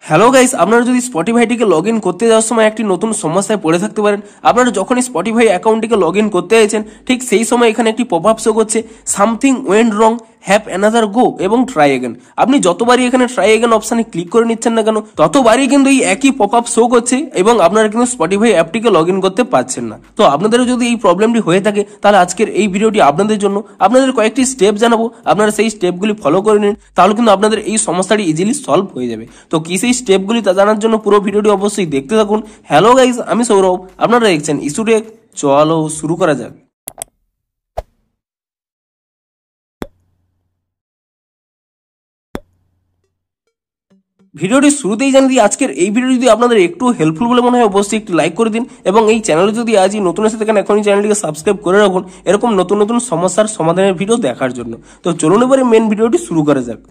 Hello guys, আপনারা যদি স্পটিফাইটিকে log in করতে যাওয়ার সময় একটি নতুন সমস্যায় পড়ে থাকতে পারেন। আপনারা যখনই স্পটিফাই অ্যাকাউন্টটিকে লগ ইন করতে চাইছেন, ঠিক সেই সময় এখানে একটি পপ আপ শো করছে something went wrong, have another go এবং ট্রাই এগেন। আপনি যতবারই এখানে ট্রাই এগেন অপশনে ক্লিক করে নিচ্ছেন না কেন, ততবারই কিন্তু এই একই পপ আপ শো করছে এবং আপনারা কিন্তু স্পটিফাই অ্যাপটিকে লগ ইন করতে পারছেন না। তো আপনাদেরও যদি এই প্রবলেমটি হয়ে থাকে, তাহলে আজকের এই ভিডিওটি আপনাদের জন্য। আপনাদের কয়েকটি স্টেপ জানাবো, আপনারা সেই স্টেপগুলি ফলো করে নিন, তাহলে কিন্তু আপনাদের এই সমস্যাটি ইজিলি সলভ হয়ে যাবে। তো কি সেই স্টেপগুলি তা জানার জন্য পুরো ভিডিওটি অবশ্যই দেখতে থাকুন। হ্যালো গাইস, আমি সৌরভ, আপনারা দেখছেন ইস্যুটেক। চলো শুরু করা যাক। ভিডিওটি শুরুতেই জানিয়ে দিই, আজকের এই ভিডিও যদি আপনাদের একটু হেল্পফুল বলে মনে হয় অবশ্যই একটু লাইক করে দিন এবং এই চ্যানেলে যদি আজই নতুন এসে থাকেন এখনই চ্যানেলটিকে সাবস্ক্রাইব করে রাখুন এরকম নতুন নতুন সমস্যার সমাধানের ভিডিও দেখার জন্য। তো চলুন এবারে মেন ভিডিওটি শুরু করা যাক।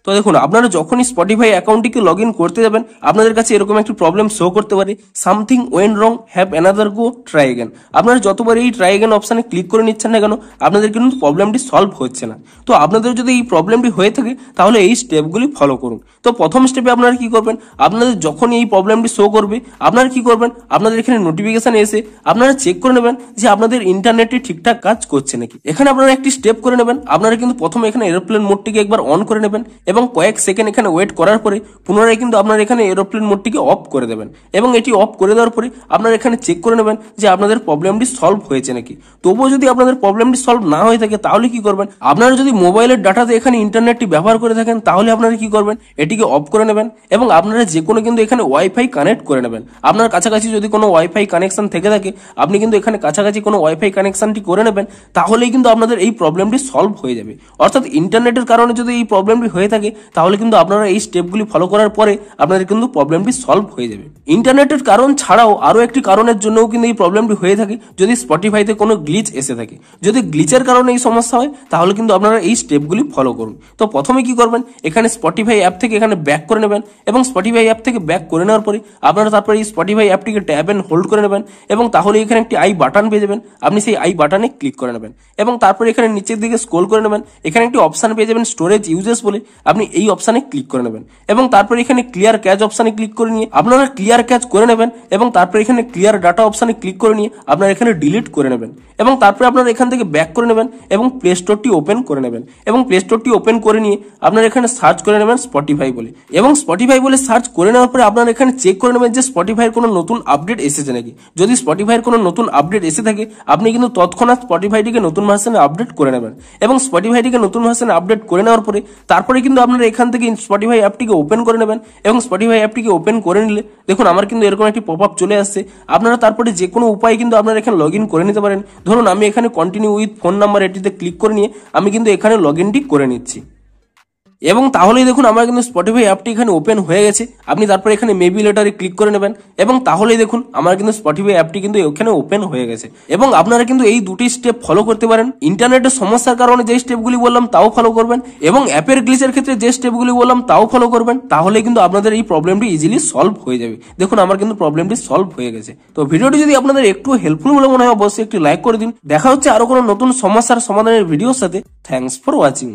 তো দেখুন, আপনারা যখনই স্পটিফাই অ্যাকাউন্টটিকে লগ ইন করতে যাবেন, আপনাদের কাছে এরকম একটি প্রবলেম শো করতে পারে something went wrong, have another go, try again. আপনারা যতবার এই ট্রাই এগেন অপশনে ক্লিক করে নিচ্ছেন না কেন, আপনাদের কিন্তু প্রবলেমটি সলভ হচ্ছে না। তো আপনাদের যদি এই প্রবলেমটি হয়ে থাকে, তাহলে এই স্টেপগুলি ফলো করুন। তো প্রথম স্টেপে আপনারা কি করবেন, আপনাদের যখনই এই প্রবলেমটি শো করবে, আপনারা কি করবেন, আপনাদের এখানে নোটিফিকেশন এসে আপনারা চেক করে নেবেন যে আপনাদের ইন্টারনেটটি ঠিকঠাক কাজ করছে নাকি। এখানে আপনারা একটি স্টেপ করে নেবেন, আপনারা কিন্তু প্রথমে এখানে এরোপ্লেন মোডটিকে একবার অন করে নেবেন এবং কয়েক সেকেন্ড এখানে ওয়েট করার পরে পুনরায় কিন্তু আপনারা এখানে এরোপ্লেন মোডটিকে অফ করে দেবেন এবং এটি অফ করে দেওয়ার পরে আপনারা এখানে চেক করে নেবেন যে আপনাদের প্রবলেমটি সলভ হয়েছে নাকি। তবুও যদি আপনাদের প্রবলেমটি সলভ না হয়ে থাকে, তাহলে কি করবেন, আপনারা যদি মোবাইলের ডাটাতে এখানে ইন্টারনেটটি ব্যবহার করে থাকেন, তাহলে আপনারা কি করবেন, এটিকে অফ করে নেবেন এবং আপনারা যে কোনো কিন্তু এখানে ওয়াইফাই কানেক্ট করে নেবেন। আপনার কাছাকাছি যদি কোনো ওয়াইফাই কানেকশন থেকে থাকে, আপনি কিন্তু এখানে কাছাকাছি কোনো ওয়াইফাই কানেকশনটি করে নেবেন, তাহলেই কিন্তু আপনাদের এই প্রবলেমটি সলভ হয়ে যাবে। অর্থাৎ ইন্টারনেটের কারণে যদি এই প্রবলেমটি হয়ে থাকে, তাহলে কিন্তু আপনারা এই স্টেপগুলি ফলো করার পরে আপনাদের কিন্তু প্রবলেমটি সলভ হয়ে যাবে। ইন্টারনেটের কারণ ছাড়াও আরো একটি কারণের জন্যও কিন্তু এই প্রবলেমটি হয়ে থাকে, যদি স্পটিফাইতে কোনো গ্লিচ এসে থাকে। যদি গ্লিচের কারণে এই সমস্যা হয়, তাহলে কিন্তু আপনারা এই স্টেপগুলি ফলো করুন। তো প্রথমে কি করবেন, এখানে স্পটিফাই অ্যাপ থেকে এখানে ব্যাক করে নেবেন এবং স্পটিফাই অ্যাপ থেকে ব্যাক করে নেওয়ার পরে আপনারা তারপরে এই স্পটিফাই অ্যাপটিকে ট্যাব এন্ড হোল্ড করে নেবেন এবং তাহলে এখানে একটি আই বাটন পেয়ে যাবেন। আপনি সেই আই বাটনে ক্লিক করে নেবেন এবং তারপরে এখানে নিচের দিকে স্ক্রল করে নেবেন, এখানে একটি অপশন পেয়ে যাবেন স্টোরেজ ইউজেস বলে, আপনি এই অপশনে ক্লিক করে নেবেন এবং তারপরে এখানে ক্লিয়ার ক্যাচ অপশনে ক্লিক করে নিয়ে আপনারা ক্লিয়ার ক্যাচ করে নেবেন এবং তারপরে এখানে ক্লিয়ার ডাটা অপশনে ক্লিক করে নিয়ে আপনারা এখানে ডিলিট করে নেবেন এবং তারপরে আপনারা এখান থেকে ব্যাক করে নেবেন এবং প্লে স্টোরটি ওপেন করে নেবেন এবং প্লে স্টোরটি ওপেন করে নিয়ে আপনারা এখানে সার্চ করে নেবেন স্পটিফাই বলে এবং স্পটিফাই বলে সার্চ করে নেওয়ার পরে আপনারা এখানে চেক করে নেবেন যে স্পটিফাইয়ের কোনো নতুন আপডেট এসেছে নাকি। যদি স্পটিফাইয়ের কোনো নতুন আপডেট এসে থাকে, আপনি কিন্তু তৎক্ষণাৎ স্পটিফাইটিকে নতুন ভার্সনে আপডেট করে নেবেন এবং স্পটিফাইটিকে নতুন ভার্সনে আপডেট করে নেওয়ার পরে তারপরে কিন্তু আপনারা এখান থেকে স্পটিফাই অ্যাপটিকে ওপেন করে নেবেন এবং স্পটিফাই অ্যাপটিকে ওপেন করে নিলে দেখুন আমার কিন্তু এরকম একটি পপ আপ চলে আসছে। আপনারা তারপরে যে কোনো উপায়ে কিন্তু আপনারা এখানে লগ ইন করে নিতে পারেন। ধরুন আমি এখানে কন্টিনিউ উইথ ফোন নাম্বার এটিতে ক্লিক করে নিয়ে আমি কিন্তু এখানে লগ ইনটি করে নিচ্ছি এবং তাহলেই দেখুন আমার কিন্তু স্পটিফাই অ্যাপটি এখানে ওপেন হয়ে গেছে। আপনি তারপরে এখানে মেবি লেটারে ক্লিক করে নেবেন এবং তাহলেই দেখুন আমার কিন্তু স্পটিফাই অ্যাপটি কিন্তু এখানে ওপেন হয়ে গেছে এবং আপনারা কিন্তু এই দুটি স্টেপ ফলো করতে পারেন। ইন্টারনেটের সমস্যার কারণে যে স্টেপগুলি বললাম তাও ফলো করবেন এবং অ্যাপের গ্লিচের ক্ষেত্রে যে স্টেপগুলি বললাম তাও ফলো করবেন, তাহলে কিন্তু আপনাদের এই প্রবলেমটি ইজিলি সলভ হয়ে যাবে। দেখুন আমার কিন্তু প্রবলেমটি সলভ হয়ে গেছে। তো ভিডিওটি যদি আপনাদের একটু হেল্পফুল বলে মনে হয়, অবশ্যই একটি লাইক করে দিন। দেখা হচ্ছে আরো কোনো নতুন সমস্যার সমাধানের ভিডিওর সাথে। Thanks for watching.